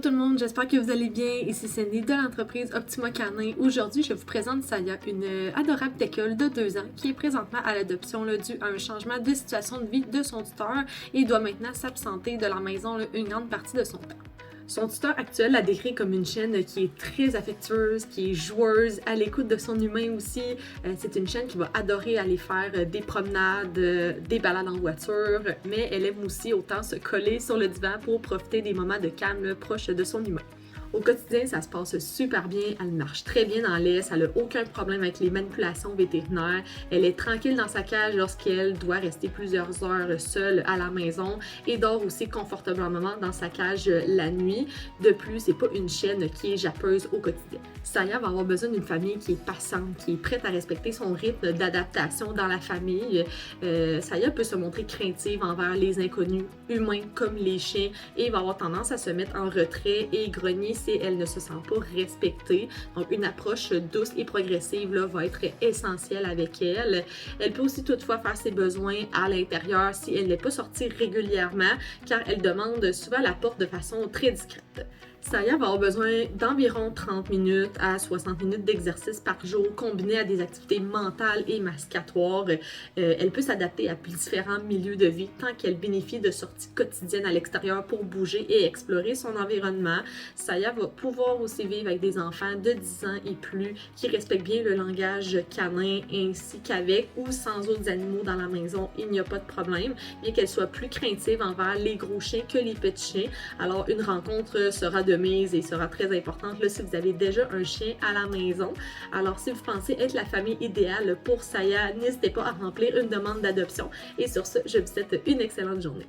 tout le monde, j'espère que vous allez bien. Ici Cindy de l'entreprise Optima Canin. Aujourd'hui, je vous présente Saya, une adorable teckle de 2 ans qui est présentement à l'adoption dû à un changement de situation de vie de son tuteur et doit maintenant s'absenter de la maison une grande partie de son temps. Son tuteur actuel la décrit comme une chienne qui est très affectueuse, qui est joueuse, à l'écoute de son humain aussi. C'est une chienne qui va adorer aller faire des promenades, des balades en voiture, mais elle aime aussi autant se coller sur le divan pour profiter des moments de calme proches de son humain. Au quotidien, ça se passe super bien, elle marche très bien dans l'aise, elle n'a aucun problème avec les manipulations vétérinaires, elle est tranquille dans sa cage lorsqu'elle doit rester plusieurs heures seule à la maison et dort aussi confortablement dans sa cage la nuit. De plus, c'est pas une chienne qui est jappeuse au quotidien. Saya va avoir besoin d'une famille qui est patiente, qui est prête à respecter son rythme d'adaptation dans la famille. Saya peut se montrer craintive envers les inconnus, humains comme les chiens, et va avoir tendance à se mettre en retrait et grogner si elle ne se sent pas respectée. Donc une approche douce et progressive va être essentielle avec elle. Elle peut aussi toutefois faire ses besoins à l'intérieur si elle n'est pas sortie régulièrement, car elle demande souvent la porte de façon très discrète. Saya va avoir besoin d'environ 30 minutes à 60 minutes d'exercice par jour, combiné à des activités mentales et masticatoires. Elle peut s'adapter à différents milieux de vie tant qu'elle bénéficie de sorties quotidiennes à l'extérieur pour bouger et explorer son environnement. Saya va pouvoir aussi vivre avec des enfants de 10 ans et plus qui respectent bien le langage canin ainsi qu'avec ou sans autres animaux dans la maison. Il n'y a pas de problème, bien qu'elle soit plus craintive envers les gros chiens que les petits chiens. Alors une rencontre sera de mise et sera très importante si vous avez déjà un chien à la maison. Alors si vous pensez être la famille idéale pour Saya, n'hésitez pas à remplir une demande d'adoption. Et sur ce, je vous souhaite une excellente journée.